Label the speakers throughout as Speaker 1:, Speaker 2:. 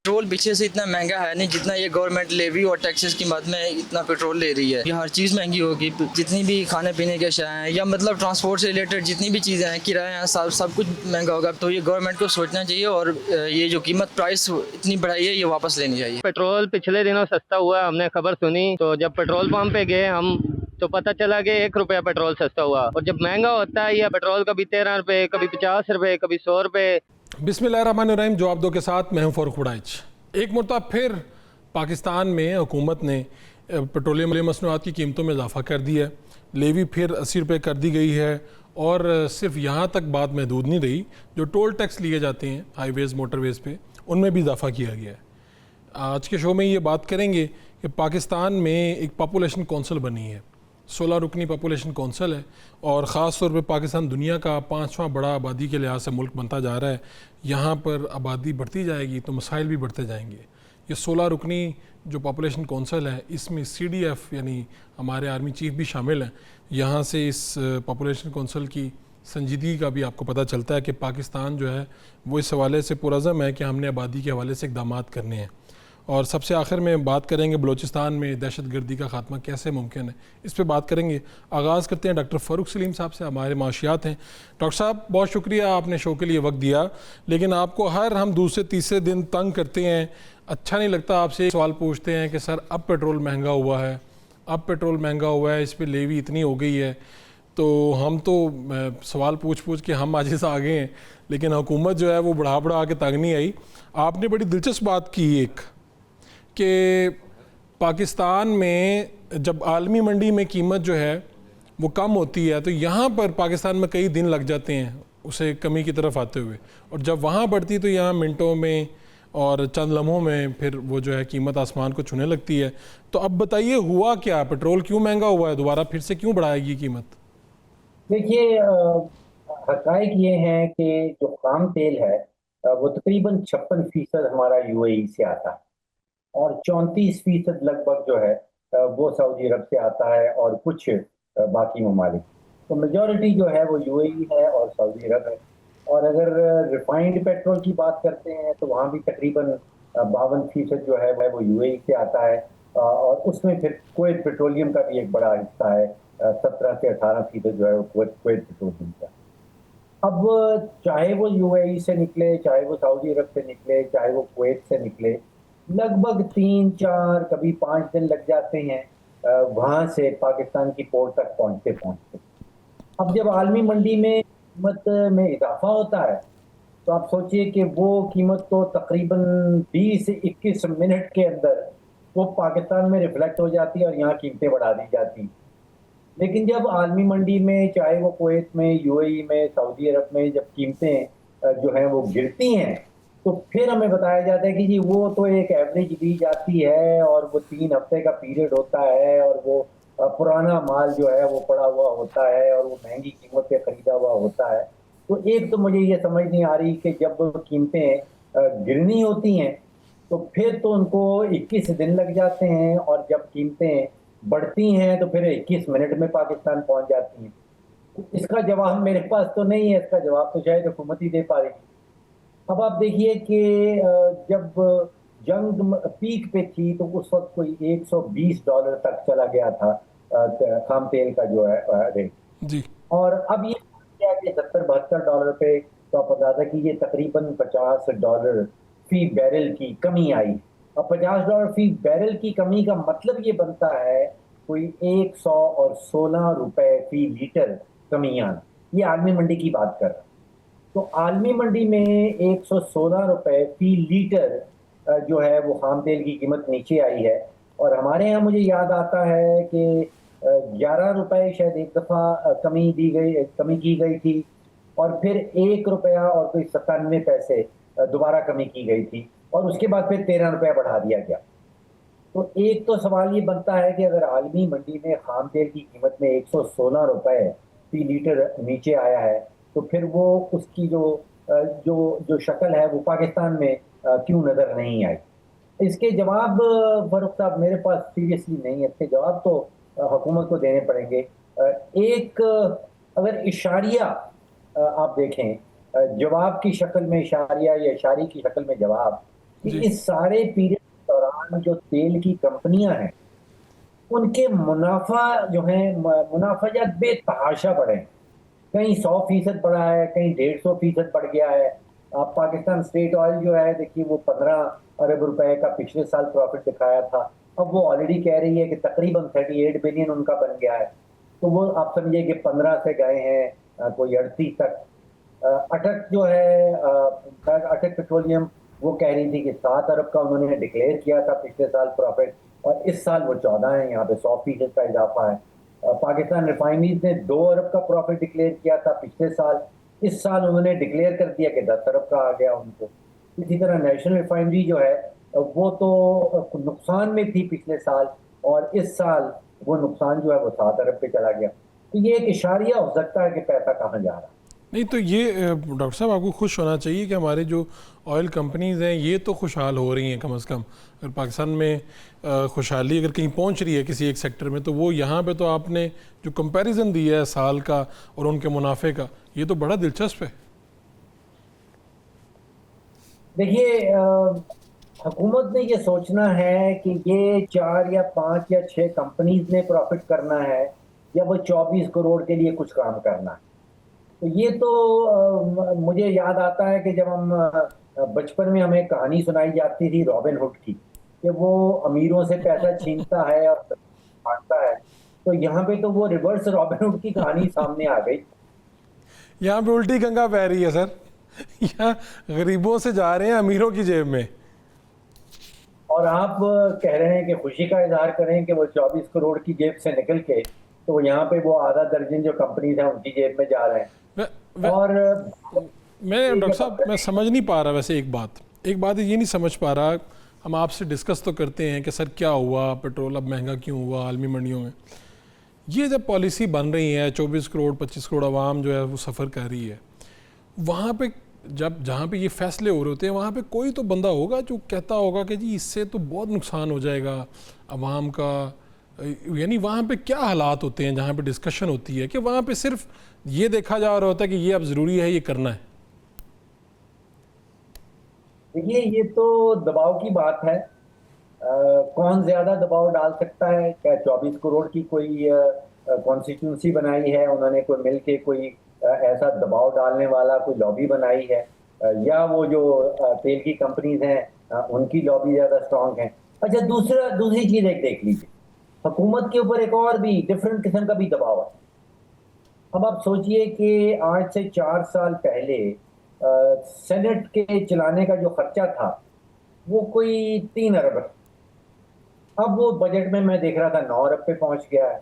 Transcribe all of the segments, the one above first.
Speaker 1: Petrol पीछे से इतना महंगा है नहीं जितना ये गवर्नमेंट लेवी और टैक्सेस की मद में इतना पेट्रोल ले रही है। ये हर चीज़ महंगी होगी, जितनी भी खाने पीने के अशिया हैं या मतलब ट्रांसपोर्ट से रिलेटेड जितनी भी चीज़ें हैं, किराए हैं, सब कुछ महंगा होगा। तो ये गवर्नमेंट को सोचना चाहिए और ये जो कीमत प्राइस इतनी बढ़ाई है ये वापस लेनी चाहिए।
Speaker 2: पेट्रोल पिछले दिनों सस्ता हुआ, हमने खबर सुनी तो जब पेट्रोल पंप पे गए हम तो पता चला कि 1 रुपया पेट्रोल सस्ता हुआ। और जब महंगा होता है या पेट्रोल कभी 13 रुपए, कभी 50 रुपए, कभी 100 रुपए।
Speaker 3: बिस्मिल्लाहिर्रहमानिर्रहीम। जवाब दो के साथ मैं हूं फारूक खुड़ाइच। एक मरतबा फिर पाकिस्तान में हुकूमत ने पेट्रोलियम मसनूआत की कीमतों में इजाफा कर दिया है। लेवी फिर 80 रुपये कर दी गई है और सिर्फ यहाँ तक बात महदूद नहीं रही, जो टोल टैक्स लिए जाते हैं हाईवेज़ मोटरवेज़ पे उनमें भी इजाफा किया गया है। आज के शो में ये बात करेंगे कि पाकिस्तान में एक पॉपुलेशन कौंसल बनी है, 16 रुकनी पॉपुलेशन कौंसल है और ख़ास तौर पे पाकिस्तान दुनिया का 5वां बड़ा आबादी के लिहाज से मुल्क बनता जा रहा है। यहाँ पर आबादी बढ़ती जाएगी तो मसाइल भी बढ़ते जाएंगे। ये 16 रुकनी जो पॉपुलेशन कौंसल है इसमें CDF यानी हमारे आर्मी चीफ भी शामिल हैं। यहाँ से इस पॉपुलेशन कौंसल की संजीदगी का भी आपको पता चलता है कि पाकिस्तान जो है वो इस हवाले से पुरज़म है कि हमने आबादी के हवाले से इक़दाम करने हैं। और सबसे आखिर में बात करेंगे बलूचिस्तान में दहशतगर्दी का खात्मा कैसे मुमकिन है, इस पर बात करेंगे। आगाज़ करते हैं डॉक्टर फ़ारूक सलीम साहब से, हमारे माशियात हैं। डॉक्टर साहब बहुत शुक्रिया, आपने शो के लिए वक्त दिया, लेकिन आपको हर हम दूसरे तीसरे दिन तंग करते हैं। अच्छा नहीं लगता, आपसे सवाल पूछते हैं कि सर अब पेट्रोल महंगा हुआ है, अब पेट्रोल महंगा हुआ है, इस पर लेवी इतनी हो गई है। तो हम तो सवाल पूछ पूछ के हम आजिज़ आ गए हैं, लेकिन हुकूमत जो है वो बढ़ा बढ़ा के तंग नहीं आई। आपने बड़ी दिलचस्प बात की एक कि पाकिस्तान में जब आलमी मंडी में कीमत जो है वो कम होती है तो यहाँ पर पाकिस्तान में कई दिन लग जाते हैं उसे कमी की तरफ आते हुए, और जब वहाँ बढ़ती तो यहाँ मिनटों में और चंद लम्हों में फिर वो जो है कीमत आसमान को छूने लगती है। तो अब बताइए हुआ क्या, पेट्रोल क्यों महंगा हुआ है, दोबारा फिर से क्यों बढ़ाएगी कीमत?
Speaker 4: देखिए, हकायक ये हैं कि जो खाम तेल है वो तकरीबन 56% हमारा UAE से आता है और 34% लगभग जो है वो सऊदी अरब से आता है और कुछ बाकी ममालिक। तो मेजॉरिटी जो है वो UAE है और सऊदी अरब है। और अगर रिफाइंड पेट्रोल की बात करते हैं तो वहाँ भी तकरीबन 52% जो है वो UAE से आता है और उसमें फिर कुवैत पेट्रोलियम का भी एक बड़ा हिस्सा है, 17 से 18% जो है वो कुवैत पेट्रोलियम का। अब चाहे वो UAE से निकले, चाहे वो सऊदी अरब से निकले, चाहे वो कुवैत से निकले, लगभग 3-4 कभी 5 दिन लग जाते हैं वहां से पाकिस्तान की पोर्ट तक पहुंचते पहुंचते। अब जब आलमी मंडी में कीमत में इजाफा होता है तो आप सोचिए कि वो कीमत तो तकरीबन 20 से 21 मिनट के अंदर वो पाकिस्तान में रिफ्लेक्ट हो जाती है और यहाँ कीमतें बढ़ा दी जाती। लेकिन जब आलमी मंडी में, चाहे वो कुवैत में, UAE में, सऊदी अरब में, जब कीमतें जो हैं वो गिरती हैं तो फिर हमें बताया जाता है कि जी वो तो एक एवरेज दी जाती है और वो 3 हफ्ते का पीरियड होता है और वो पुराना माल जो है वो पड़ा हुआ होता है और वो महंगी कीमत पे खरीदा हुआ होता है। तो एक तो मुझे ये समझ नहीं आ रही कि जब कीमतें गिरनी होती हैं तो फिर तो उनको 21 दिन लग जाते हैं और जब कीमतें बढ़ती हैं तो फिर 21 मिनट में पाकिस्तान पहुंच जाती हैं। तो इसका जवाब मेरे पास तो नहीं है, इसका जवाब तो शायद हुकूमत ही दे पा रही है। अब आप देखिए कि जब जंग पीक पे थी तो उस वक्त कोई $120 तक चला गया था खाम तेल का जो है रेट।
Speaker 3: जी।
Speaker 4: और अब ये क्या कि $70-72 पे, तो आप अंदाजा कीजिए तकरीबन $50 फी बैरल की कमी आई। अब $50 फी बैरल की कमी का मतलब ये बनता है कोई 116 रुपए फी लीटर कमी आना। ये आलमी मंडी की बात कर रहा हूं। तो आलमी मंडी में 116 रुपए फी लीटर जो है वो खाम तेल की कीमत नीचे आई है। और हमारे यहाँ मुझे याद आता है कि 11 रुपए शायद एक दफा कमी की गई थी और फिर 1 रुपया और कोई 97 पैसे दोबारा कमी की गई थी और उसके बाद फिर 13 रुपया बढ़ा दिया गया। तो एक तो सवाल ये बनता है कि अगर आलमी मंडी में खाम तेल की कीमत में 116 रुपए फी लीटर नीचे आया है तो फिर वो उसकी जो शक्ल है वो पाकिस्तान में क्यों नजर नहीं आई। इसके जवाब फरूख साहब मेरे पास सीरियसली नहीं है, इसके जवाब तो हुकूमत को देने पड़ेंगे। एक अगर इशारिया आप देखें, जवाब की शक्ल में इशारिया या इशारे की शक्ल में जवाब, कि इस सारे पीरियड के दौरान जो तेल की कंपनियां हैं उनके मुनाफा जो है मुनाफाजात बेतहाशा बढ़े हैं। कहीं 100% बढ़ा है, कहीं 150% बढ़ गया है। अब पाकिस्तान स्टेट ऑयल जो है देखिए वो 15 अरब रुपए का पिछले साल प्रॉफिट दिखाया था, अब वो ऑलरेडी कह रही है कि तकरीबन 38 बिलियन उनका बन गया है। तो वो आप समझिए कि 15 से गए हैं कोई 38 तक। अटक जो है अटक पेट्रोलियम वो कह रही थी कि 7 अरब का उन्होंने डिक्लेयर किया था पिछले साल प्रॉफिट, और इस साल वो 14 है, यहाँ पे 100% का इजाफा है। पाकिस्तान रिफाइनरीज ने 2 अरब का प्रॉफिट डिक्लेयर किया था पिछले साल, इस साल उन्होंने डिक्लेयर कर दिया कि 10 अरब का आ गया उनको। इसी तरह नेशनल रिफाइनरी जो है वो तो नुकसान में थी पिछले साल, और इस साल वो नुकसान जो है वो 7 अरब पे चला गया। तो ये एक इशारिया हो सकता है कि पैसा कहाँ जा रहा है।
Speaker 3: नहीं तो ये डॉक्टर साहब आपको खुश होना चाहिए कि हमारे जो ऑयल कंपनीज़ हैं ये तो खुशहाल हो रही हैं कम से कम। अगर पाकिस्तान में खुशहाली अगर कहीं पहुंच रही है किसी एक सेक्टर में, तो वो यहाँ पे तो आपने जो कंपैरिजन दिया है साल का और उनके मुनाफे का, ये तो बड़ा दिलचस्प है।
Speaker 4: देखिए हुकूमत ने ये सोचना है कि ये 4 या 5 या 6 कंपनीज ने प्रॉफिट करना है या वो 24 करोड़ के लिए कुछ काम करना है। तो ये तो मुझे याद आता है कि जब हम बचपन में हमें कहानी सुनाई जाती थी रॉबिन हुड की, कि वो अमीरों से पैसा छीनता है और बांटता है, तो यहाँ पे तो वो रिवर्स रॉबिन हुड की कहानी सामने आ गई।
Speaker 3: यहाँ पे उल्टी गंगा बह रही है सर। यहाँ गरीबों से जा रहे हैं अमीरों की जेब में,
Speaker 4: और आप कह रहे हैं कि खुशी का इजहार करें कि वो 24 करोड़ की जेब से निकल के तो यहाँ पे वो आधा दर्जन जो कंपनीज हैं उनकी जेब में जा रहे हैं। और
Speaker 3: मैं डॉक्टर साहब मैं समझ नहीं पा रहा, वैसे एक बात ये नहीं समझ पा रहा। हम आपसे डिस्कस तो करते हैं कि सर क्या हुआ, पेट्रोल अब महंगा क्यों हुआ आलमी मंडियों में। ये जब पॉलिसी बन रही है 24 करोड़ 25 करोड़ आवाम जो है वो सफ़र कर रही है, वहाँ पे जहाँ पे ये फैसले हो रहे होते हैं वहाँ पे कोई तो बंदा होगा जो कहता होगा कि जी इससे तो बहुत नुकसान हो जाएगा आवाम का। यानी वहाँ पे क्या हालात होते हैं जहाँ पे डिस्कशन होती है कि वहाँ पे सिर्फ ये देखा जा रहा होता है कि ये अब ज़रूरी है, ये करना है।
Speaker 4: देखिए ये तो दबाव की बात है। कौन ज्यादा दबाव डाल सकता है? क्या 24 करोड़ की कोई कॉन्स्टिट्यूंसी बनाई है उन्होंने, कोई मिलके कोई ऐसा दबाव डालने वाला कोई लॉबी बनाई है, या वो जो तेल की कंपनीज हैं उनकी लॉबी ज्यादा स्ट्रांग है? अच्छा, दूसरी चीज एक देख लीजिए, हुकूमत के ऊपर एक और भी डिफरेंट किस्म का भी दबाव है। अब आप सोचिए कि आज से 4 साल पहले सेनेट के चलाने का जो खर्चा था वो कोई 3 अरब है, अब वो बजट में मैं देख रहा था 9 अरब पे पहुंच गया है।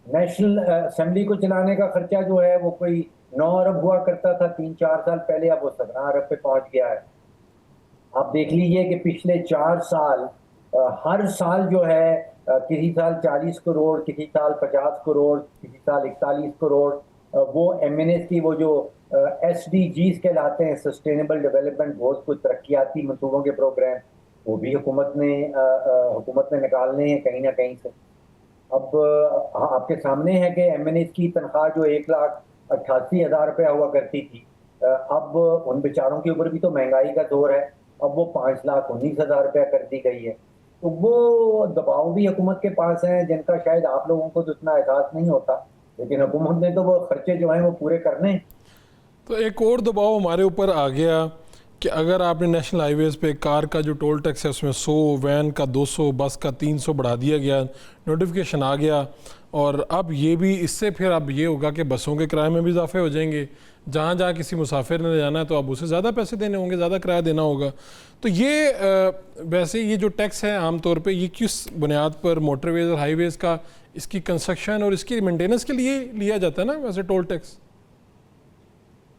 Speaker 4: नेशनल असेंबली को चलाने का खर्चा जो है वो कोई 9 अरब हुआ करता था 3-4 साल पहले, अब वो 17 अरब पे पहुंच गया है। आप देख लीजिए कि पिछले 4 साल हर साल जो है किसी साल 40 करोड़, किसी साल 50 करोड़, किसी साल 41 करोड़ वो एमएनएस की वो जो SDGs कहलाते हैं, सस्टेनेबल डेवलपमेंट गोल्स, कुछ तरक्याती मंसूबों के प्रोग्राम, वो भी हुकूमत ने निकालने हैं कहीं ना कहीं से। अब आपके सामने है कि एमएनएस की तनख्वाह जो 1,88,000 रुपया हुआ करती थी, अब उन बेचारों के ऊपर भी तो महंगाई का दौर है, अब वो 5,19,000 रुपया कर दी गई है। तो वो दबाव भी हुकूमत के पास है जिनका शायद आप लोगों को तो इतना एहसास नहीं होता, लेकिन हुकूमत ने तो वो खर्चे जो हैं वो पूरे करने।
Speaker 3: तो एक और दबाव हमारे ऊपर आ गया कि अगर आपने नेशनल हाईवेज़ पे कार का जो टोल टैक्स है उसमें 100, वैन का 200, बस का 300 बढ़ा दिया गया, नोटिफिकेशन आ गया। और अब ये भी इससे फिर अब ये होगा कि बसों के किराए में भी इजाफे हो जाएंगे, जहाँ जहाँ किसी मुसाफिर ने जाना है तो अब उसे ज़्यादा पैसे देने होंगे, ज़्यादा किराया देना होगा। तो ये वैसे ये जो टैक्स है आमतौर पे ये किस बुनियाद पर मोटरवेज़ और हाईवेज़ का, इसकी कंस्ट्रक्शन और इसकी मेंटेनेंस के लिए लिया जाता है ना वैसे टोल टैक्स?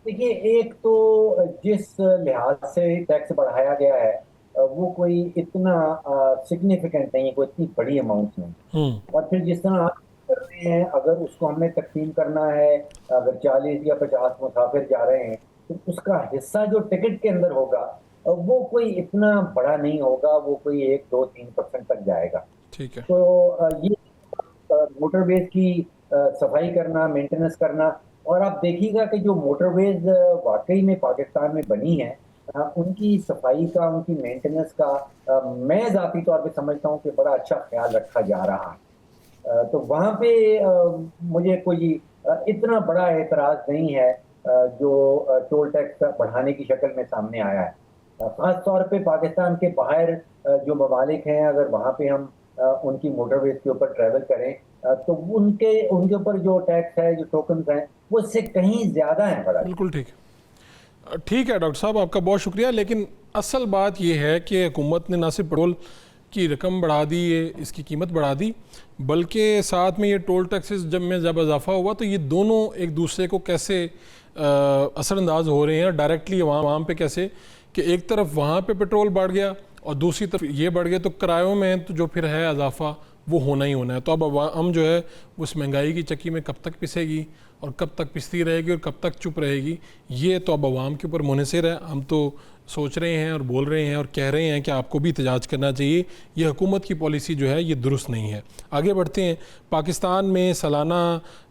Speaker 4: देखिए, एक तो जिस लिहाज से टैक्स बढ़ाया गया है वो कोई इतना सिग्निफिकेंट नहीं है, कोई इतनी बड़ी अमाउंट नहीं। और फिर जिस तरह आप कर रहे हैं, अगर उसको हमने तकसीम करना है, अगर 40 या 50 मुसाफिर जा रहे हैं तो उसका हिस्सा जो टिकट के अंदर होगा वो कोई इतना बड़ा नहीं होगा, वो कोई 1-2-3% तक जाएगा।
Speaker 3: ठीक है।
Speaker 4: तो ये मोटरवेज की सफाई करना, मेंटेनेंस करना, और आप देखिएगा कि जो मोटरवेज वाकई में पाकिस्तान में बनी है उनकी सफाई का, उनकी मेंटेनेंस का मैं ज़ाती तौर पे समझता हूँ कि बड़ा अच्छा ख्याल रखा जा रहा है। तो वहाँ पे मुझे कोई इतना बड़ा एतराज़ नहीं है जो टोल टैक्स बढ़ाने की शक्ल में सामने आया है। ख़ास तौर पे पाकिस्तान के बाहर जो ममालिक हैं, अगर वहाँ पे हम उनकी मोटरवेज के ऊपर ट्रैवल करें तो उनके उनके ऊपर जो टैक्स है, जो टोकन्स हैं, वो इससे कहीं ज़्यादा हैं। बड़ा
Speaker 3: बिल्कुल ठीक है। ठीक है डॉक्टर साहब, आपका बहुत शुक्रिया। लेकिन असल बात यह है कि हुकूमत ने ना सिर्फ पेट्रोल की रकम बढ़ा दी है, इसकी कीमत बढ़ा दी, बल्कि साथ में ये टोल टैक्सेस जब इजाफा हुआ तो ये दोनों एक दूसरे को कैसे असरअंदाज हो रहे हैं डायरेक्टली वहाँ पे कैसे कि एक तरफ वहाँ पे पेट्रोल बढ़ गया और दूसरी तरफ ये बढ़ गया, तो किरायों में तो जो फिर है इजाफा वो होना ही होना है। तो अब हम जो है उस महंगाई की चक्की में कब तक पिसेगी और कब तक पिसती रहेगी और कब तक चुप रहेगी, ये तो अब आवाम के ऊपर मुनहसर है। हम तो सोच रहे हैं और बोल रहे हैं और कह रहे हैं कि आपको भी एहतजाज करना चाहिए, ये हुकूमत की पॉलिसी जो है ये दुरुस्त नहीं है। आगे बढ़ते हैं। पाकिस्तान में सालाना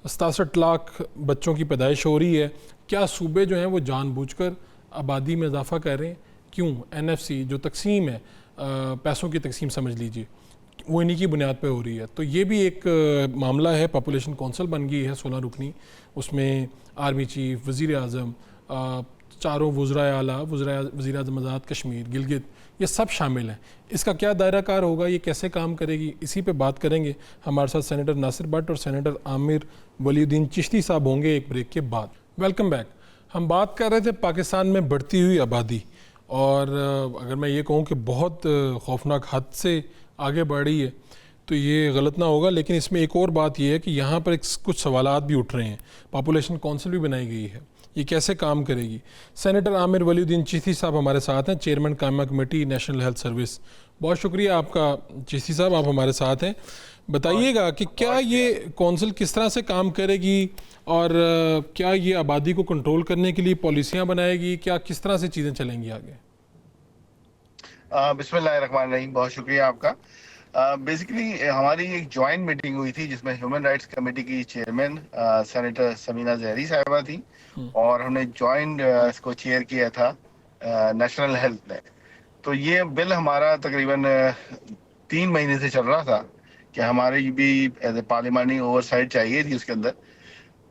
Speaker 3: 67 लाख बच्चों की पैदाइश हो रही है। क्या सूबे जो हैं वो जानबूझकर आबादी में इजाफा कर रहे हैं? क्यों? NFC जो तकसीम है, पैसों की तकसीम समझ लीजिए, वो इन्हीं की बुनियाद पर हो रही है। तो ये भी एक मामला है। पॉपुलेशन कौंसल बन गई है 16 रुकनी, उसमें आर्मी चीफ, वज़ीर आज़म, चारों वज़राए आला, वज़ीर आज़म आज़ाद कश्मीर, गिलगित, ये सब शामिल हैं। इसका क्या दायरा कार होगा, ये कैसे काम करेगी, इसी पे बात करेंगे। हमारे साथ सेनेटर नासिर भट्ट और सेनेटर आमिर वलीउद्दीन चिश्ती साहब होंगे एक ब्रेक के बाद। Welcome back. हम बात कर रहे थे पाकिस्तान में बढ़ती हुई आबादी, और अगर मैं ये कहूँ कि बहुत खौफनाक हद से आगे बढ़ रही है तो ये गलत ना होगा। लेकिन इसमें एक और बात ये है कि यहाँ पर कुछ सवालात भी उठ रहे हैं। पॉपुलेशन काउंसिल भी बनाई गई है, ये कैसे काम करेगी? सेनेटर आमिर वलीउद्दीन चिश्ती साहब हमारे साथ हैं, चेयरमैन कायमा कमेटी नेशनल हेल्थ सर्विस। बहुत शुक्रिया आपका चिश्ती साहब, आप हमारे साथ हैं। बताइएगा कि क्या ये काउंसिल किस तरह से काम करेगी और क्या ये आबादी को कंट्रोल करने के लिए पॉलिसियाँ बनाएगी, क्या किस तरह से चीज़ें चलेंगी आगे?
Speaker 5: बिस्मिल्लाहिर्रहमानिर्रहीम, बहुत शुक्रिया आपका। बेसिकली हमारी एक जॉइंट मीटिंग हुई थी जिसमें ह्यूमन राइट्स कमेटी की चेयरमैन सेनेटर समीना जहरी साहिबा थी, और हमने जॉइंट इसको चेयर किया था नेशनल हेल्थ ने। तो ये बिल हमारा तकरीबन 3 महीने से चल रहा था कि हमारी भी एज ए पार्लियामानी ओवरसाइट चाहिए थी उसके अंदर।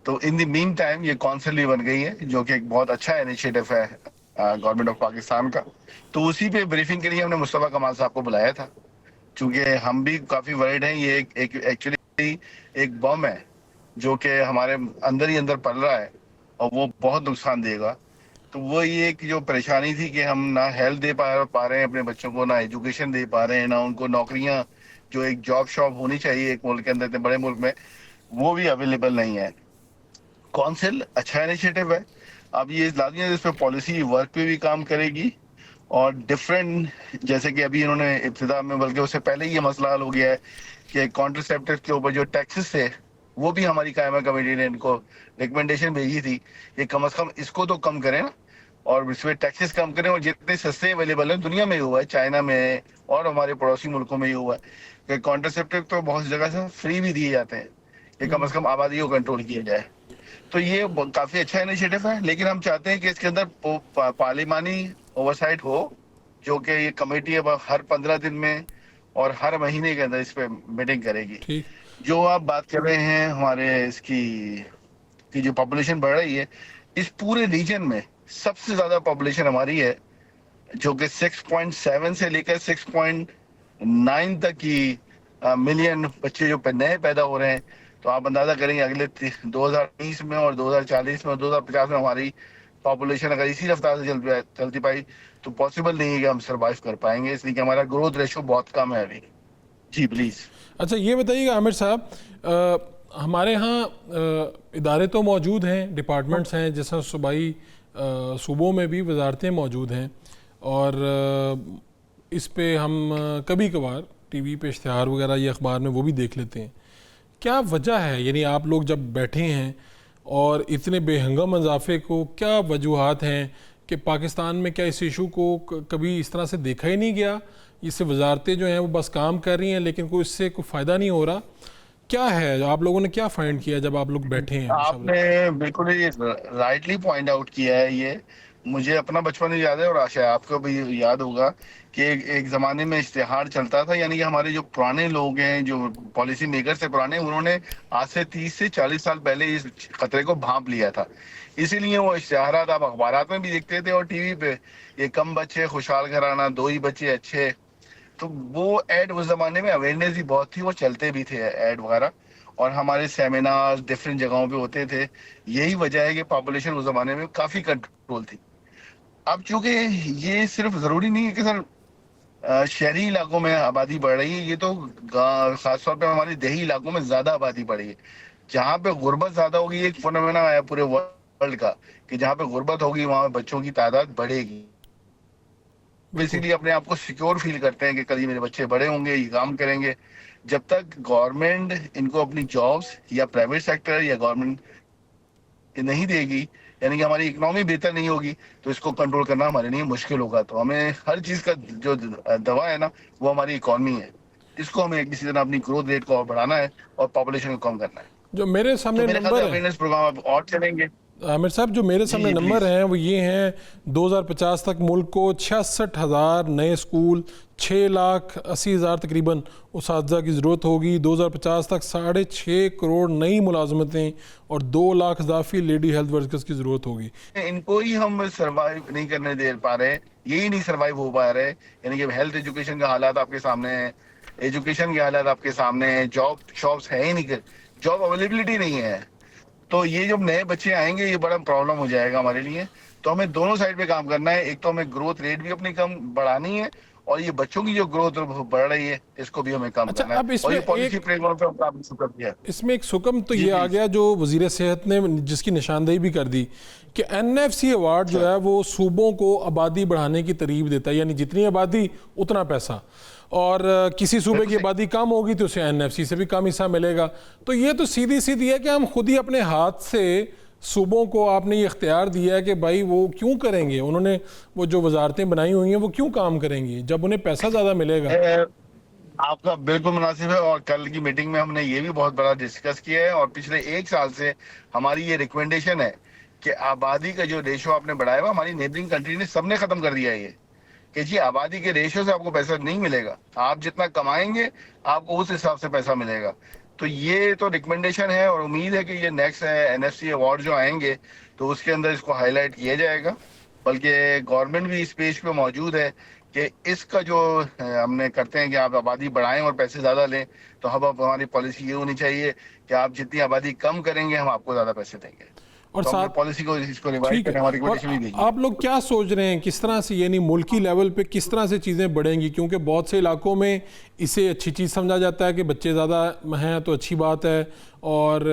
Speaker 5: तो इन द मीन टाइम ये काउंसिल भी बन गई है, जो कि एक बहुत अच्छा इनिशिएटिव है गवर्नमेंट ऑफ पाकिस्तान का। तो उसी पे ब्रीफिंग के लिए हमने मुस्तफा कमाल साहब को बुलाया था, क्योंकि हम भी काफी वरीड हैं। ये एक्चुअली एक बम है जो कि हमारे अंदर ही अंदर पल रहा है और वो बहुत नुकसान देगा। तो वो ये एक जो परेशानी थी कि हम ना हेल्थ दे पा रहे हैं अपने बच्चों को, ना एजुकेशन दे पा रहे हैं, ना उनको नौकरियां, जो एक जॉब शॉप होनी चाहिए एक मुल्क के अंदर, इतने बड़े मुल्क में, वो भी अवेलेबल नहीं है। काउंसिल अच्छा इनिशिएटिव है। अब ये लाजमी है इस पर पॉलिसी वर्क पे भी काम करेगी, और डिफरेंट, जैसे कि अभी इन्होंने इब्तिदा में, बल्कि उससे पहले ही ये मसला हल हो गया है कि कॉन्ट्रासेप्टिव के ऊपर जो टैक्सेस थे वो भी हमारी कायमा कमेटी ने इनको रिकमेंडेशन भेजी थी, ये कम से कम इसको तो कम करें ना, और इसमें टैक्सेस कम करें। और जितने सस्ते अवेलेबल है दुनिया में ही हुआ है, चाइना में और हमारे पड़ोसी मुल्कों में ही हुआ है कि कॉन्ट्रासेप्टिव तो बहुत जगह से फ्री भी दिए जाते हैं, ये कम से कम आबादी को कंट्रोल किया जाए। तो ये काफी अच्छा इनिशिएटिव है, लेकिन हम चाहते हैं कि इसके अंदर पार्लिमानी ओवरसाइट हो, जो कि ये कमेटी अब हर 15 दिन में और हर महीने के अंदर इस पे मीटिंग करेगी। जो आप बात कर रहे हैं हमारे इसकी कि जो पॉपुलेशन बढ़ रही है, इस पूरे रीजन में सबसे ज्यादा पॉपुलेशन हमारी है, जो कि 6.7 से लेकर 6.9 तक की मिलियन बच्चे जो नए पैदा हो रहे हैं। तो आप अंदाजा करेंगे अगले 2030 में और 2040 में और 2050 में हमारी पॉपुलेशन अगर इसी रफ्तार से चलती पाई तो पॉसिबल नहीं है कि हम सरवाइव कर पाएंगे, इसलिए कि हमारा ग्रोथ रेशो बहुत कम है अभी। जी प्लीज। अच्छा,
Speaker 3: ये बताइएगा आमिर साहब, हमारे यहाँ इदारे तो मौजूद हैं, डिपार्टमेंट्स हैं, जैसा सूबाई सूबों में भी वजारतें मौजूद हैं, और इस पे हम कभी कभार TV पे इश्तिहार वगैरह या अखबार में वो भी देख लेते हैं। क्या वजह है, यानी आप लोग जब बैठे हैं और इतने बेहंगम इजाफे को, क्या वजूहात हैं कि पाकिस्तान में क्या इस इशू को कभी इस तरह से देखा ही नहीं गया? इससे वजारतें जो हैं वो बस काम कर रही हैं लेकिन कोई इससे कोई फ़ायदा नहीं हो रहा। क्या है, आप लोगों ने क्या फाइंड किया जब आप लोग बैठे हैं?
Speaker 5: आपने बिल्कुल ही राइटली पॉइंट आउट किया है। ये मुझे अपना बचपन भी याद है और आशा है आपको भी याद होगा कि एक जमाने में इश्तिहार चलता था, यानी कि हमारे जो पुराने लोग हैं, जो पॉलिसी मेकर्स थे पुराने, उन्होंने आज से 30 से 40 साल पहले इस खतरे को भांप लिया था। इसीलिए वो इश्तिहारात आप अखबारात में भी देखते थे और टीवी पे, ये कम बच्चे खुशहाल घराना, 2 ही बच्चे अच्छे। तो वो एड उस जमाने में अवेयरनेस भी बहुत थी, वो चलते भी थे एड वगैरह, और हमारे सेमिनार डिफरेंट जगहों पे होते थे। यही वजह है कि पॉपुलेशन उस जमाने में काफी कंट्रोल थी। अब चूंकि ये सिर्फ जरूरी नहीं है कि सर शहरी इलाकों में आबादी बढ़ रही है, ये तो खासतौर पे हमारे देही इलाकों में ज्यादा आबादी बढ़ी है। जहाँ पे गुर्बत ज्यादा होगी, एक फिनोमेना है पूरे वर्ल्ड का कि जहाँ पे गुर्बत होगी वहां बच्चों की तादाद बढ़ेगी। बेसिकली अपने आप को सिक्योर फील करते हैं कि कल मेरे बच्चे बड़े होंगे, ये काम करेंगे। जब तक गवर्नमेंट इनको अपनी जॉब्स या प्राइवेट सेक्टर या गवर्नमेंट नहीं देगी, यानी कि हमारी इकोनॉमी बेहतर नहीं होगी, तो इसको कंट्रोल करना हमारे लिए मुश्किल होगा। तो हमें हर चीज का जो दवा है ना, वो हमारी इकोनॉमी है। इसको हमें किसी तरह अपनी ग्रोथ रेट को और बढ़ाना है और पॉपुलेशन को कम करना है।
Speaker 3: जो मेरे
Speaker 5: तो
Speaker 3: सामने
Speaker 5: मेरे ख्याल
Speaker 3: नंबर
Speaker 5: से
Speaker 3: है
Speaker 5: अवेयरनेस प्रोग्राम और चलेंगे।
Speaker 3: आमिर साहब, जो मेरे सामने
Speaker 5: जी,
Speaker 3: नंबर
Speaker 5: प्लीज।
Speaker 3: हैं वो ये हैं, 2050 तक मुल्क को 66,000 नए स्कूल, 6,80,000 तकरीबन उसातिज़ा की ज़रूरत होगी। 2050 तक 6.5 करोड़ नई मुलाजमतें और 2 लाख इजाफी लेडी हेल्थ वर्कर्स की ज़रूरत होगी।
Speaker 5: इनको ही हम सर्वाइव नहीं करने दे पा रहे, यही नहीं सर्वाइव हो पा रहे। यानी कि हेल्थ एजुकेशन का हालात आपके सामने है, एजुकेशन के हालात आपके सामने है, जॉब शॉप्स है ही नहीं, जॉब अवेलेबिलिटी नहीं है। तो ये जब नए बच्चे आएंगे, ये बड़ा प्रॉब्लम हो जाएगा हमारे लिए। तो हमें दोनों साइड पे काम करना है। एक तो हमें ग्रोथ रेट भी अपनी कम बढ़ानी है, और ये बच्चों की जो ग्रोथ बढ़ रही है, इसको भी हमें कम
Speaker 3: अच्छा,
Speaker 5: करना है।
Speaker 3: अब इसमें
Speaker 5: और ये पॉलिसी
Speaker 3: एक
Speaker 5: फ्रेमवर्क पे हम काम शुरू कर दिया है।
Speaker 3: इसमें एक सुकम तो
Speaker 5: जी,
Speaker 3: ये आ
Speaker 5: प्लीज।
Speaker 3: गया जो वजीर सेहत ने जिसकी निशानदेही भी कर दी कि NFC अवार्ड जो है वो सूबों को आबादी बढ़ाने की तरगीब देता है, यानी जितनी आबादी उतना पैसा, और किसी सूबे की आबादी कम होगी तो उसे NFC से भी कम हिस्सा मिलेगा। तो ये तो सीधी सीधी है कि हम खुद ही अपने हाथ से सूबों को आपने ये इख्तियार दिया है कि भाई वो क्यों करेंगे, उन्होंने वो जो वजारतें बनाई हुई हैं वो क्यों काम करेंगी जब उन्हें पैसा ज़्यादा मिलेगा।
Speaker 5: आपका बिल्कुल मुनासिब है, और कल की मीटिंग में हमने ये भी बहुत बड़ा डिस्कस किया है। और पिछले 1 साल से हमारी ये रिकमेंडेशन है कि आबादी का जो रेशो आपने बढ़ाया हुआ, हमारी नेबरिंग कंट्री ने सबने खत्म कर दिया है ये, कि जी आबादी के रेशो से आपको पैसा नहीं मिलेगा, आप जितना कमाएंगे आपको उस हिसाब से पैसा मिलेगा। तो ये तो रिकमेंडेशन है, और उम्मीद है कि ये नेक्स्ट NFC अवार्ड जो आएंगे तो उसके अंदर इसको हाईलाइट किया जाएगा। बल्कि गवर्नमेंट भी इस पेज पे मौजूद है कि इसका जो हमने करते हैं कि आप आबादी बढ़ाएं और पैसे ज्यादा लें, तो अब हमारी पॉलिसी ये होनी चाहिए कि आप जितनी आबादी कम करेंगे हम आपको ज्यादा पैसे देंगे।
Speaker 3: और
Speaker 5: तो
Speaker 3: साथ
Speaker 5: पॉलिसी को इसको रिवाइज
Speaker 3: ठीक
Speaker 5: करने
Speaker 3: है,
Speaker 5: हमारी
Speaker 3: और
Speaker 5: रिकमेंडेशन भी गई है।
Speaker 3: आप लोग क्या सोच रहे हैं किस तरह से, यानी मुल्की लेवल पे किस तरह से चीज़ें बढ़ेंगी, क्योंकि बहुत से इलाकों में इसे अच्छी चीज़ समझा जाता है कि बच्चे ज़्यादा हैं तो अच्छी बात है, और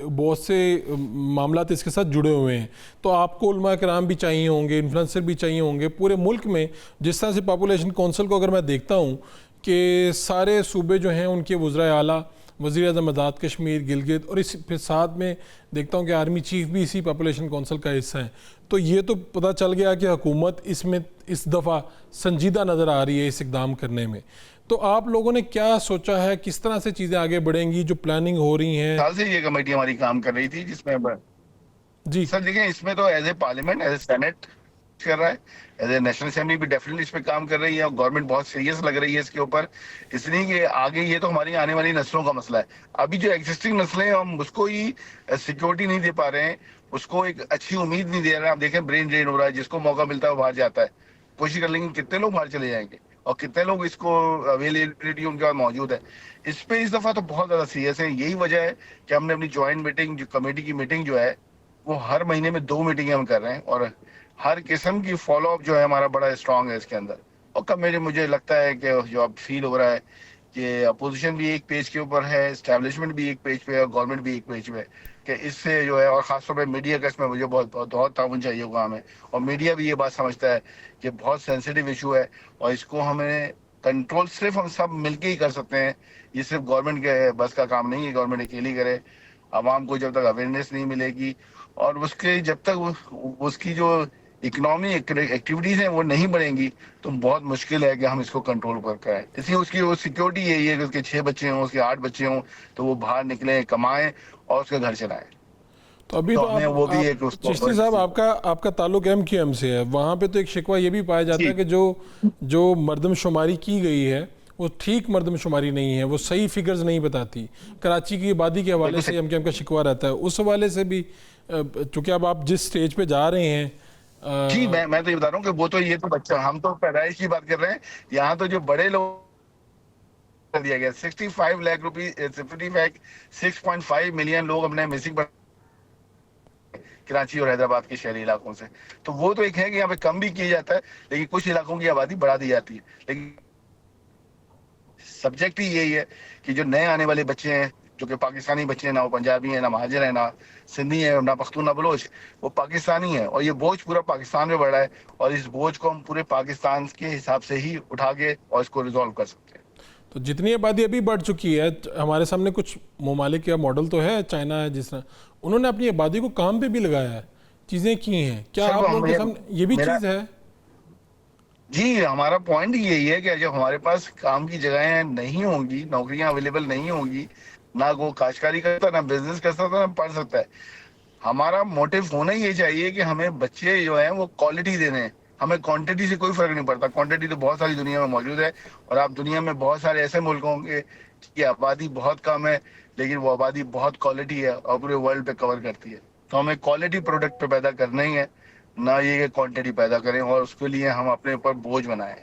Speaker 3: बहुत से मामला इसके साथ जुड़े हुए हैं। तो आपको उलमा कराम भी चाहिए होंगे, इन्फ्लुएंसर भी चाहिए होंगे पूरे मुल्क में। जिस तरह से पॉपुलेशन काउंसिल को अगर मैं देखता हूँ कि सारे सूबे जो हैं उनके वज़राए आला, वज़ीर आज़म आज़ाद कश्मीर, गिलगित, और इस फिर साथ में देखता हूँ कि आर्मी चीफ भी इसी पॉपुलेशन काउंसिल का हिस्सा है। तो ये तो पता चल गया कि हुकूमत इसमें इस दफ़ा संजीदा नज़र आ रही है इस इकदाम करने में। तो आप लोगों ने क्या सोचा है, किस तरह से चीज़ें आगे बढ़ेंगी, जो प्लानिंग हो रही हैं?
Speaker 5: साल से ये कमेटी हमारी काम कर रही थी, जिसमें
Speaker 3: जी
Speaker 5: सर देखिए, इसमें तो as a parliament, as a senate कर रहा है, एज ए नेशनल असेंबली भी डेफिनेटली इस पे काम कर रही है, और गवर्नमेंट बहुत सीरियस लग रही है इसके ऊपर। इसलिए कि आगे ये तो हमारी आने वाली नस्लों का मसला है। अभी जो एग्जिस्टिंग नस्लें हैं हम उसको ही सिक्योरिटी नहीं दे पा रहे हैं, उसको एक अच्छी उम्मीद नहीं दे रहे हैं। आप देखें ब्रेन ड्रेन हो रहा है, जिसको मौका मिलता है वो बाहर जाता है। कोशिश कर लेंगे कितने लोग बाहर चले जाएंगे और कितने लोग इसको अवेलेबिलिटी उनके पास मौजूद है। इस पे इस दफा तो बहुत ज्यादा सीरियस है। यही वजह है कि हमने अपनी ज्वाइंट मीटिंग, जो कमेटी की मीटिंग जो है, वो हर महीने में 2 मीटिंगें हम कर रहे हैं, और हर किस्म की फॉलोअप जो है हमारा बड़ा स्ट्रांग है इसके अंदर। और कब मुझे लगता है कि जो अब फील हो रहा है कि अपोजिशन भी एक पेज के ऊपर है, एस्टैब्लिशमेंट भी एक पेज पे है, और गवर्नमेंट भी एक पेज पे है, कि इससे जो है, और खासतौर पर मीडिया का इसमें मुझे बहुत ताउन चाहिए होगा हमें। और मीडिया भी ये बात समझता है कि बहुत सेंसिटिव इशू है, और इसको हमें कंट्रोल सिर्फ हम सब मिलके ही कर सकते हैं। ये सिर्फ गवर्नमेंट के बस का काम नहीं है, गवर्नमेंट अकेली करे। आवाम को जब तक अवेयरनेस नहीं मिलेगी, और उसके जब तक उसकी जो इकोनॉमी एक्टिविटीज हैं वो नहीं बढ़ेंगी, तो बहुत मुश्किल है कि हम इसको कंट्रोल कर पाए। इसलिए उसकी वो सिक्योरिटी यही है कि उसके 6 बच्चे हों, उसके 8 बच्चे हों, तो वो बाहर निकले, कमाएं और उसका घर चलाएं।
Speaker 3: तो अभी तो
Speaker 5: हमने वो भी एक उसको
Speaker 3: चिश्ती साहब आपका ताल्लुक MQM से है, वहाँ पे तो एक शिकवा ये भी पाया जाता है कि जो मर्दमशुमारी की गई है वो ठीक मर्दमशुमारी नहीं है, वो सही फिगर्स नहीं बताती। कराची की आबादी के हवाले से MQM का शिकवा रहता है, उस हवाले से भी चूँकि अब आप जिस स्टेज पे जा रहे हैं
Speaker 5: जी, मैं तो ये बता रहा हूँ कि वो तो ये तो बच्चा, हम तो पैदाइश की बात कर रहे हैं, यहाँ तो जो बड़े लोग कर दिया गया 65 लाख रुपए 6.5 मिलियन लोग अपने मिसिंग कराची और हैदराबाद के शहरी इलाकों से। तो वो तो एक है कि यहाँ पे कम भी किया जाता है, लेकिन कुछ इलाकों की आबादी बढ़ा दी जाती है। लेकिन सब्जेक्ट ही यही है कि जो नए आने वाले बच्चे हैं, जो कि पाकिस्तानी बच्चे हैं, ना वो पंजाबी हैं, ना महाजिर हैं, ना सिंधी है, ना पख्तून, ना बलोच, वो पाकिस्तानी है। और ये बोझ पूरा पाकिस्तान में बढ़ा है और इस बोझ को हम पूरे पाकिस्तान के हिसाब से ही उठा के और इसको रिजॉल्व कर सकते हैं।
Speaker 3: तो जितनी आबादी अभी बढ़ चुकी है, हमारे सामने कुछ ममालिक का मॉडल तो है, चाइना है, जिस तरह उन्होंने अपनी आबादी को काम पे भी लगाया है, चीज़ें की हैं, क्या आप लोगों के सामने ये भी चीज़ है?
Speaker 5: जी, हमारा पॉइंट यही है कि जब हमारे पास काम की जगहें नहीं होंगी, नौकरियां अवेलेबल नहीं होंगी, ना वो काश्तकारी करता, ना बिजनेस कर सकता, ना पढ़ सकता है। हमारा मोटिव होना ये चाहिए कि हमें बच्चे जो हैं वो क्वालिटी देने हैं, हमें क्वांटिटी से कोई फर्क नहीं पड़ता। क्वांटिटी तो बहुत सारी दुनिया में मौजूद है और आप दुनिया में बहुत सारे ऐसे मुल्क होंगे की आबादी बहुत कम है, लेकिन वो आबादी बहुत क्वालिटी है और पूरे वर्ल्ड पे कवर करती है। तो हमें क्वालिटी प्रोडक्ट पे पैदा करना ही है, ना ये क्वांटिटी पैदा करें और उसके लिए हम अपने ऊपर बोझ बनाएं।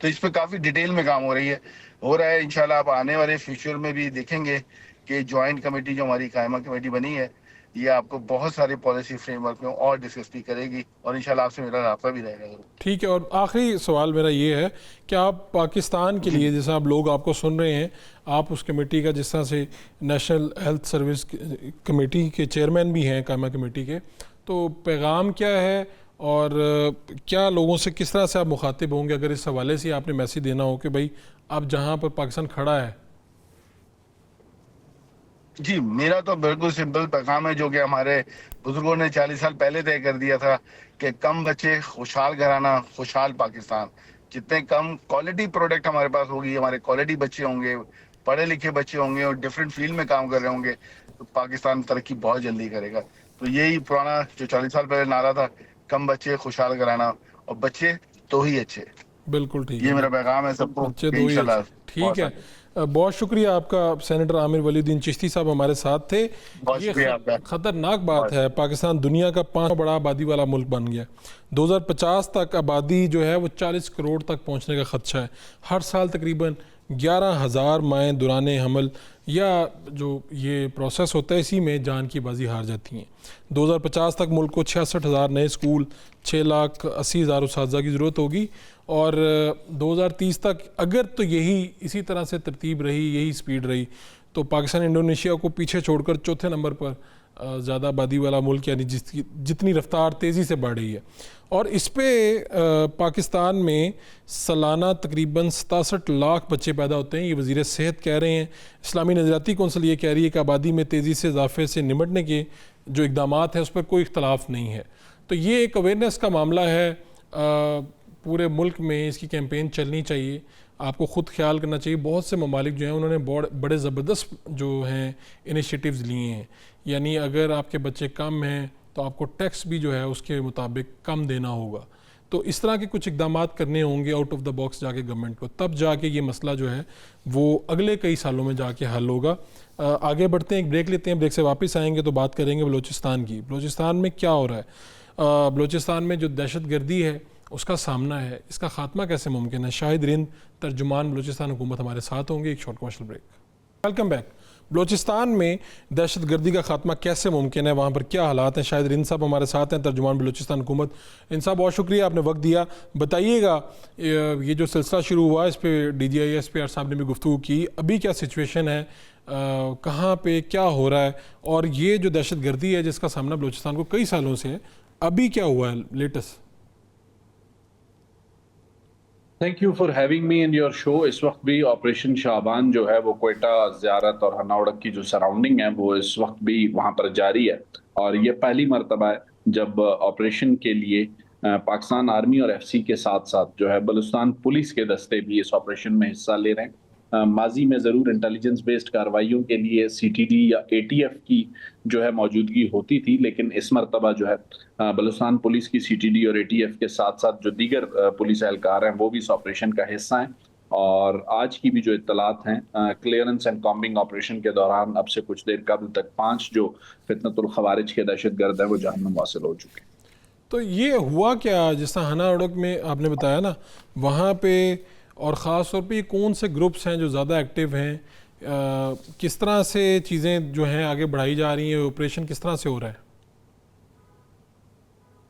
Speaker 5: तो इस पे काफी डिटेल में काम हो रहा है। इंशाल्लाह आप आने वाले फ्यूचर में भी देखेंगे कि ज्वाइंट कमेटी जो हमारी कायमा कमेटी बनी है, ये आपको बहुत सारे पॉलिसी फ्रेमवर्क में और डिस्कस भी करेगी और इंशाल्लाह आपसे मेरा राब्ता भी रहेगा जरूर।
Speaker 3: ठीक है, और आखिरी सवाल मेरा ये है कि आप पाकिस्तान के लिए, जैसा आप लोग आपको सुन रहे हैं, आप उस कमेटी का जिस तरह से नेशनल हेल्थ सर्विस कमेटी के चेयरमैन भी हैं, कायमा कमेटी के, तो पैगाम क्या है और क्या लोगों से किस तरह से आप मुखातिब होंगे अगर इस हवाले से आपने मैसेज देना हो कि भाई अब जहाँ पर पाकिस्तान खड़ा है?
Speaker 5: जी, मेरा तो बिल्कुल सिंपल पैगाम है जो कि हमारे बुजुर्गों ने 40 साल पहले तय कर दिया था कि कम बच्चे खुशहाल घराना खुशहाल पाकिस्तान। जितने कम क्वालिटी प्रोडक्ट हमारे पास होगी, हमारे क्वालिटी बच्चे होंगे, पढ़े लिखे बच्चे होंगे और डिफरेंट फील्ड में काम कर रहे होंगे, तो पाकिस्तान तरक्की बहुत जल्दी करेगा। तो यही पुराना जो 40 साल पहले नारा था, कम बच्चे खुशहाल घराना और बच्चे तो ही अच्छे।
Speaker 3: बिल्कुल ठीक
Speaker 5: ये
Speaker 3: है,
Speaker 5: मेरा पैगाम है सबको।
Speaker 3: बच्चे दो ही अच्छे। ठीक है, बहुत शुक्रिया आपका सेनेटर आमिर वलीउद्दीन चिश्ती साहब हमारे साथ थे। ये खतरनाक बात है, पाकिस्तान दुनिया का 5वां बड़ा आबादी वाला मुल्क बन गया। 2050 तक आबादी जो है वो 40 करोड़ तक पहुंचने का खदशा है। हर साल तकरीबन 11,000 माएँ दौरान हमल या जो ये प्रोसेस होता है इसी में जान की बाजी हार जाती हैं। 2050 तक मुल्क को 66,000 नए स्कूल, 6,80,000 उस्ताज़ा की ज़रूरत होगी और 2030 तक अगर तो यही इसी तरह से तरतीब रही, यही स्पीड रही, तो पाकिस्तान इंडोनेशिया को पीछे छोड़कर चौथे नंबर पर ज़्यादा आबादी वाला मुल्क, यानी जितनी रफ्तार तेज़ी से बढ़ रही है। और इस पे पाकिस्तान में सालाना तकरीबन 67 लाख बच्चे पैदा होते हैं, ये वज़ीर सेहत कह रहे हैं। इस्लामी नज़रियाती कौंसिल ये कह रही है कि आबादी में तेज़ी से इजाफे से निमटने के जो इक़दामात हैं उस पर कोई इख्तलाफ नहीं है। तो ये एक अवेयरनेस का मामला है, पूरे मुल्क में इसकी कैंपेन चलनी चाहिए। आपको ख़ुद ख्याल करना चाहिए। बहुत से ममालिक जो हैं उन्होंने बड़े ज़बरदस्त जो हैं इनिशिएटिव्स लिए हैं, यानी अगर आपके बच्चे कम हैं तो आपको टैक्स भी जो है उसके मुताबिक कम देना होगा। तो इस तरह के कुछ इक़दामात करने होंगे आउट ऑफ द बॉक्स जाके गवर्नमेंट को, तब जाके ये मसला जो है वो अगले कई सालों में जाके हल होगा। आगे बढ़ते हैं, एक ब्रेक लेते हैं, ब्रेक से वापस आएंगे तो बात करेंगे बलूचिस्तान की। बलूचिस्तान में क्या हो रहा है? बलूचिस्तान में जो दहशतगर्दी है उसका सामना है, इसका खात्मा कैसे मुमकिन है? शाहिद रिंद तर्जुमान बलूचिस्तान हुकूमत हमारे साथ होंगे। एक short commercial break. Welcome back. Balochistan में दहशतगर्दी का खात्मा कैसे मुमकिन है, वहाँ पर क्या हालात हैं? शाहिद रिंद साहब हमारे साथ हैं, तर्जुमान बलूचिस्तान हुकूमत। इनसा बहुत शुक्रिया, आपने वक्त दिया। बताइएगा ये जो सिलसिला शुरू हुआ इस पर DGI साहब ने भी गुफ्तगू की, अभी क्या सिचुएशन है, कहाँ पे क्या हो रहा है, और ये जो दहशतगर्दी है जिसका सामना बलूचिस्तान को कई सालों से है, अभी क्या हुआ है latest?
Speaker 6: Thank you for having me in your show. इस वक्त भी ऑपरेशन शाबान जो है वो क्वेटा, ज़ियारत और हनाउड़क की जो सराउंडिंग है वो इस वक्त भी वहाँ पर जारी है। और ये पहली मरतबा है जब ऑपरेशन के लिए पाकिस्तान आर्मी और FC के साथ साथ जो है बलूचिस्तान पुलिस के दस्ते भी इस ऑपरेशन में हिस्सा ले रहे हैं। माजी में ज़रूर इंटेलिजेंस बेस्ड कार्रवाइयों के लिए CTD या ATF की जो है मौजूदगी होती थी, लेकिन इस मरतबा जो है बलूचिस्तान पुलिस की CTD और ATF के साथ साथ जो दीगर पुलिस एहलकार हैं वो भी इस ऑपरेशन का हिस्सा हैं। और आज की भी जो इत्तलात हैं, क्लियरेंस एंड कॉम्बिंग ऑपरेशन के दौरान अब से कुछ देर कबल तक 5 जो फितनतुल खवारिज के दहशतगर्द हैं वो जहन्नुम वासिल हो चुके हैं।
Speaker 3: तो ये हुआ क्या, जिस तरह हना उड़क में आपने बताया ना, वहाँ पे और ख़ास तौर पे ये कौन से ग्रुप्स हैं जो ज़्यादा एक्टिव हैं, किस तरह से चीज़ें जो हैं आगे बढ़ाई जा रही हैं, ऑपरेशन किस तरह से हो रहा है?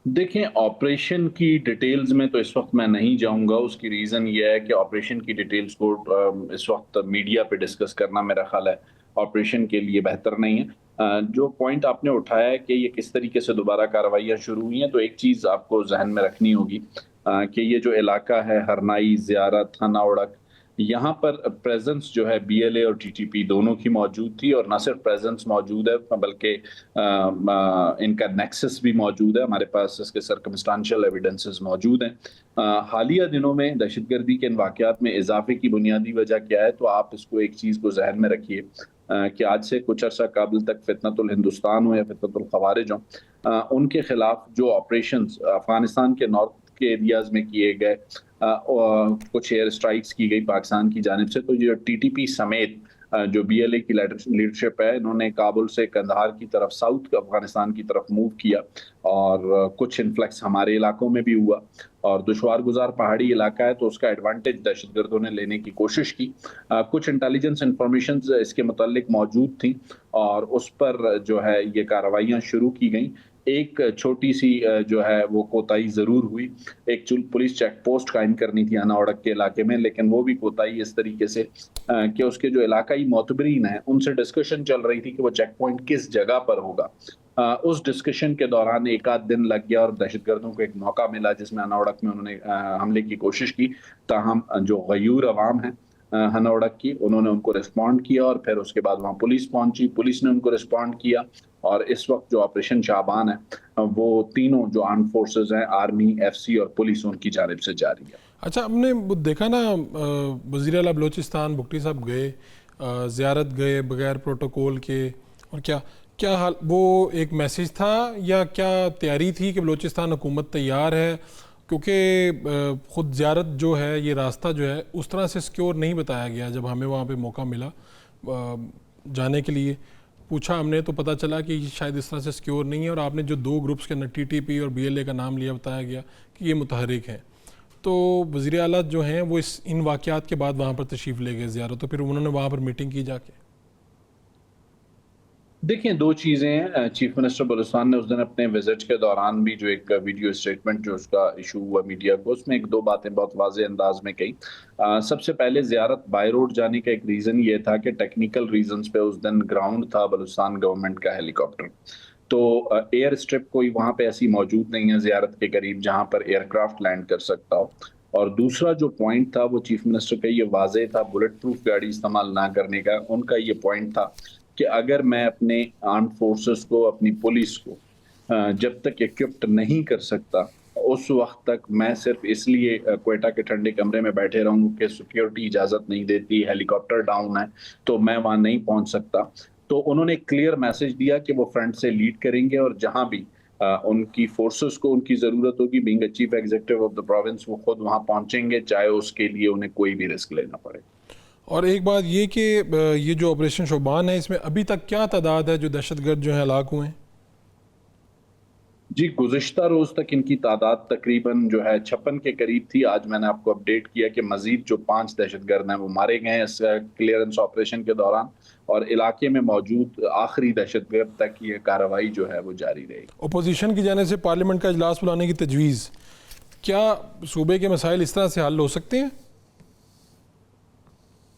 Speaker 6: देखें, ऑपरेशन की डिटेल्स में तो इस वक्त मैं नहीं जाऊंगा। उसकी रीज़न ये है कि ऑपरेशन की डिटेल्स को इस वक्त मीडिया पे डिस्कस करना मेरा ख्याल है ऑपरेशन के लिए बेहतर नहीं है। जो पॉइंट आपने उठाया है कि ये किस तरीके से दोबारा कार्रवाइयाँ शुरू हुई हैं, तो एक चीज़ आपको जहन में रखनी होगी कि ये जो इलाका है हरनाई, ज़ियारत, हना उड़क, यहाँ पर प्रेजेंस जो है BLA और TTP दोनों की मौजूद थी। और न सिर्फ प्रेजेंस मौजूद है बल्कि इनका नेक्सस भी मौजूद है। हमारे पास इसके सर्कमस्टांशियल एविडेंसेस मौजूद हैं। हालिया दिनों में दहशतगर्दी के इन वाक़यात में इजाफे की बुनियादी वजह क्या है, तो आप इसको एक चीज़ को जहन में रखिए कि आज से कुछ अर्सा काबिल तक फितनतुल हिंदुस्तान हो या फितनतुल खवारिज हो, उनके खिलाफ जो ऑपरेशंस अफगानिस्तान के नॉर्थ के एरियाज में किए गए, कुछ एयर स्ट्राइक्स की गई पाकिस्तान की जानिब से, तो जो TTP समेत जो BLA की लीडरशिप है, इन्होंने काबुल से कंधार की तरफ, साउथ अफगानिस्तान की तरफ मूव किया और कुछ इन्फ्लक्स हमारे इलाकों में भी हुआ। और दुश्वार गुजार पहाड़ी इलाका है तो उसका एडवांटेज दहशतगर्दों ने लेने की कोशिश की। कुछ इंटेलिजेंस इंफॉर्मेशन इसके मुतालिक मौजूद थी और उस पर जो है ये कार्रवाइयाँ शुरू की गई। एक छोटी सी जो है वो कोताही ज़रूर हुई, एक पुलिस चेक पोस्ट कायम करनी थी हना उड़क के इलाके में, लेकिन वो भी कोताही इस तरीके से कि उसके जो इलाकाई मोतबरीन हैं उनसे डिस्कशन चल रही थी कि वो चेक पॉइंट किस जगह पर होगा। उस डिस्कशन के दौरान एक आध दिन लग गया और दहशतगर्दों को एक मौका मिला जिसमें हना उड़क में उन्होंने हमले की कोशिश की। ताहम जो गयूर अवाम है हना उड़क की, उन्होंने उनको रिस्पॉन्ड किया और फिर उसके बाद वहाँ पुलिस पहुंची, पुलिस ने उनको रिस्पॉन्ड किया। और इस वक्त जो ऑपरेशन शाबान है वो तीनों जो आर्म फोर्सेस हैं, आर्मी, FC और पुलिस, उनकी जानिब से जारी है।
Speaker 3: अच्छा, हमने देखा ना वज़ीर आला बलूचिस्तान भुट्टी साहब गए, ज़ियारत गए बगैर प्रोटोकॉल के, और क्या हाल, वो एक मैसेज था या क्या तैयारी थी कि बलूचिस्तान हुकूमत तैयार है? क्योंकि ख़ुद ज़ियारत जो है, ये रास्ता जो है उस तरह से सिक्योर नहीं बताया गया। जब हमें वहाँ पे मौका मिला जाने के लिए, पूछा हमने, तो पता चला कि शायद इस तरह से सिक्योर नहीं है। और आपने जो 2 ग्रुप्स के अंदर TTP और BLA का नाम लिया, बताया गया कि ये मुतहरिक हैं। तो वज़ीर आला जो हैं वो इन वाक़यात के बाद वहाँ पर तशरीफ़ ले गए ज़ियारत, तो फिर उन्होंने वहाँ पर मीटिंग की जाके।
Speaker 6: देखिए, 2 चीज़ें हैं। चीफ मिनिस्टर बलूचिस्तान ने उस दिन अपने विजिट के दौरान भी जो एक वीडियो स्टेटमेंट जो उसका इशू हुआ मीडिया को, उसमें 1-2 बातें बहुत वाज़ेह अंदाज में कही। सबसे पहले ज़ियारत बाय रोड जाने का एक रीज़न ये था कि टेक्निकल रीजंस पे उस दिन ग्राउंड था बलूचिस्तान गवर्नमेंट का हेलीकॉप्टर, तो एयर स्ट्रिप कोई वहाँ पे ऐसी मौजूद नहीं है ज़ियारत के करीब जहाँ पर एयरक्राफ्ट लैंड कर सकता हो। और दूसरा जो पॉइंट था वो चीफ मिनिस्टर का ये वाज़ेह था बुलेट प्रूफ गाड़ी इस्तेमाल ना करने का। उनका ये पॉइंट था कि अगर मैं अपने आर्म फोर्सेस को, अपनी पुलिस को जब तक इक्विप्ड नहीं कर सकता, उस वक्त तक मैं सिर्फ इसलिए क्वेटा के ठंडे कमरे में बैठे रहूँ कि सिक्योरिटी इजाज़त नहीं देती, हेलीकॉप्टर डाउन है, तो मैं वहाँ नहीं पहुँच सकता। तो उन्होंने क्लियर मैसेज दिया कि वो फ्रंट से लीड करेंगे और जहाँ भी उनकी फोर्सेस को उनकी ज़रूरत होगी, being a chief executive of the province, वो खुद वहाँ पहुँचेंगे, चाहे उसके लिए उन्हें कोई भी रिस्क लेना पड़े।
Speaker 3: और एक बात ये कि ये जो ऑपरेशन शोबान है, इसमें अभी तक क्या तादाद है जो दहशतगर्द जो है हलाक हुए हैं?
Speaker 6: जी, गुज़िश्ता रोज़ तक इनकी तादाद तकरीबन जो है 56 के करीब थी। आज मैंने आपको अपडेट किया कि मज़ीद जो 5 दहशतगर्द हैं वो मारे गए हैं इस क्लियरेंस ऑपरेशन के दौरान, और इलाके में मौजूद आखिरी दहशतगर्द तक ये कार्रवाई जो है वो जारी रहेगी।
Speaker 3: अपोजिशन की जाने से पार्लियामेंट का इजलास बुलाने की तजवीज़, क्या सूबे के मसाइल इस तरह से हल हो सकते हैं?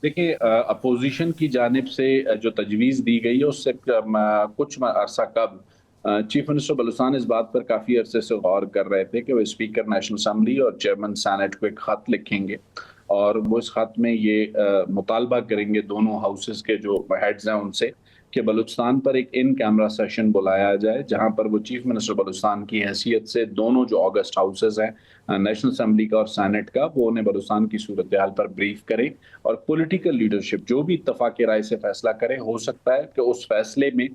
Speaker 6: देखिए, अपोजिशन की जानिब से जो तजवीज़ दी गई है उससे कुछ अरसा कब चीफ मिनिस्टर बलूचिस्तान इस बात पर काफ़ी अरसे से गौर कर रहे थे कि वो स्पीकर नेशनल असम्बली और चेयरमैन सेनेट को एक ख़त लिखेंगे और वो इस ख़त में ये मुतालबा करेंगे दोनों हाउसेस के जो हेड्स हैं उनसे कि बलूचिस्तान पर एक इन कैमरा सेशन बुलाया जाए जहां पर वो चीफ मिनिस्टर बलूचिस्तान की हैसियत से दोनों जो ऑगस्ट हाउसेज हैं नेशनल असेंबली का और सेनेट का, वो उन्हें बलूचिस्तान की सूरत हाल पर ब्रीफ करें और पॉलिटिकल लीडरशिप जो भी इत्तफाक़ राय से फैसला करे, हो सकता है कि उस फैसले में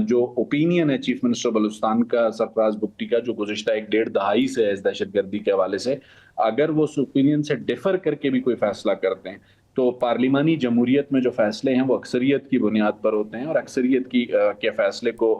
Speaker 6: जो ओपिनियन है चीफ मिनिस्टर बलूचिस्तान का सरफराज बुगटी का, जो गुज़िश्ता 1-1.5 दहाई से है इस दहशतगर्दी के हवाले से, अगर वो उस ओपिनियन से डिफर करके भी कोई फैसला करते हैं तो पार्लिमानी जमहूरियत में जो फैसले हैं वो अक्सरियत की बुनियाद पर होते हैं और अक्सरियत के फैसले को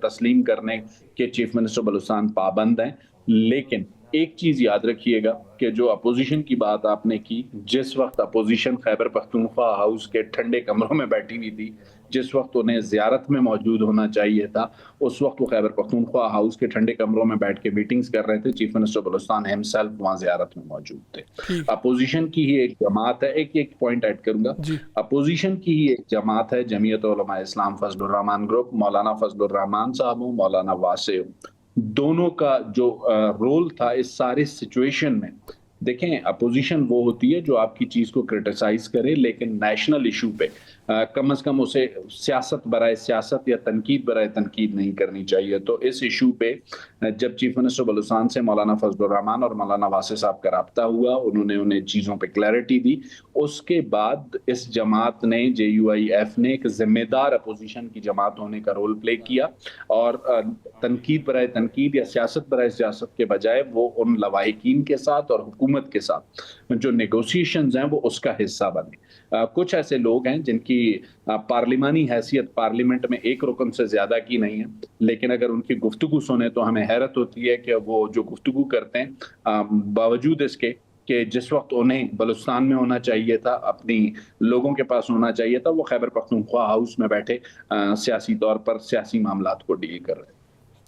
Speaker 6: तस्लीम करने के चीफ मिनिस्टर बलूचिस्तान पाबंद हैं। लेकिन एक चीज याद रखिएगा कि जो अपोजिशन की बात आपने की, जिस वक्त अपोजिशन खैबर पख्तूनख्वा हाउस के ठंडे कमरों में बैठी हुई थी, जिस वक्त उन्हें ज़ियारत में मौजूद होना चाहिए था, उस वक्त वो खैबर पख्तूनख्वा हाउस के ठंडे कमरों में बैठ के मीटिंग्स कर रहे थे। चीफ मिनिस्टर बलूचिस्तान हिमसेल्फ वहाँ ज़ियारत में मौजूद थे। अपोजिशन की ही एक जमात है, एक पॉइंट ऐड करूंगा, अपोजिशन की ही एक जमात है जमीयत उलमा इस्लाम फजलुर रहमान ग्रुप, मौलाना फजलुर रहमान साहब हो, मौलाना वासे, दोनों का जो रोल था इस सारे सिचुएशन में, देखें अपोजिशन वो होती है जो आपकी चीज को क्रिटिसाइज करे लेकिन नेशनल इशू पे कम से कम उसे सियासत बराए सियासत या तनकीद बराए तनकीद नहीं करनी चाहिए। तो इस इशू पे जब चीफ मिनिस्टर बलूचिस्तान से मौलाना फजलुर रहमान और मौलाना वासे साहब का रब्ता हुआ, उन्होंने उन्हें चीज़ों पे क्लैरिटी दी। उसके बाद इस जमात ने, JUIF ने, एक जिम्मेदार अपोजिशन की जमात होने का रोल प्ले किया और तनकीद बराए तनकीद या सियासत बराए सियासत के बजाय वो उन लवाहिकीन के साथ और हुकूमत के साथ जो नेगोशिएशंस हैं वो उसका हिस्सा बने। कुछ ऐसे लोग हैं जिनकी पार्लिमानी हैसियत पार्लियामेंट में एक रुकन से ज्यादा की नहीं है, लेकिन अगर उनकी गुफ्तगू सुने तो हमें हैरत होती है कि वो जो गुफ्तगू करते हैं बावजूद इसके कि जिस वक्त उन्हें बलूचिस्तान में होना चाहिए था, अपनी लोगों के पास होना चाहिए था, वो खैबर पख्तूनख्वा हाउस में बैठे सियासी तौर पर सियासी मामलात को डील कर रहे हैं।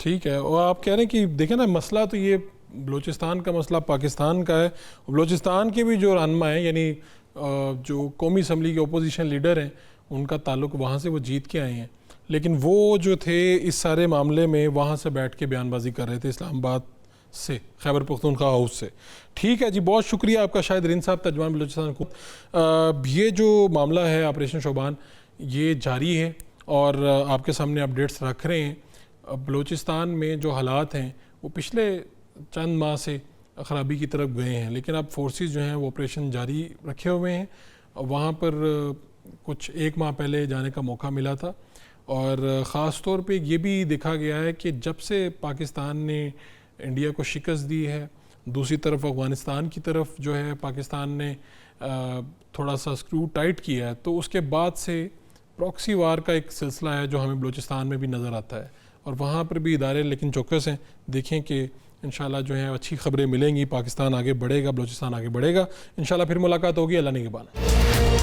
Speaker 3: ठीक है, और आप कह रहे हैं कि देखें ना, मसला तो ये बलूचिस्तान का मसला पाकिस्तान का है। बलूचिस्तान के भी जो रहनुमा हैं, यानी जो कौमी असम्बली के अपोजिशन लीडर हैं, उनका ताल्लुक वहाँ से, वो जीत के आए हैं, लेकिन वो जो थे इस सारे मामले में वहाँ से बैठ के बयानबाजी कर रहे थे इस्लामाबाद से, खैबर पख्तूनख्वा हाउस से। ठीक है जी, बहुत शुक्रिया आपका शाहिद रिन साहब, तर्जुमान बलूचिस्तान को। ये जो मामला है ऑपरेशन शोबान, ये जारी है और आपके सामने अपडेट्स रख रहे हैं। बलूचिस्तान में जो हालात हैं वो पिछले चंद माह से ख़राबी की तरफ गए हैं, लेकिन अब फोर्सेस जो हैं वो ऑपरेशन जारी रखे हुए हैं। वहाँ पर कुछ 1 माह पहले जाने का मौका मिला था और ख़ास तौर पे ये भी देखा गया है कि जब से पाकिस्तान ने इंडिया को शिकस्त दी है, दूसरी तरफ अफ़गानिस्तान की तरफ जो है पाकिस्तान ने थोड़ा सा स्क्रू टाइट किया है, तो उसके बाद से प्रॉक्सी वार का एक सिलसिला है जो हमें बलूचिस्तान में भी नज़र आता है और वहाँ पर भी इदारे लेकिन चौकस हैं। देखें कि इंशाल्लाह जो है अच्छी खबरें मिलेंगी, पाकिस्तान आगे बढ़ेगा, बलूचिस्तान आगे बढ़ेगा। इंशाल्लाह फिर मुलाकात होगी। अल्लाह ने के बाद।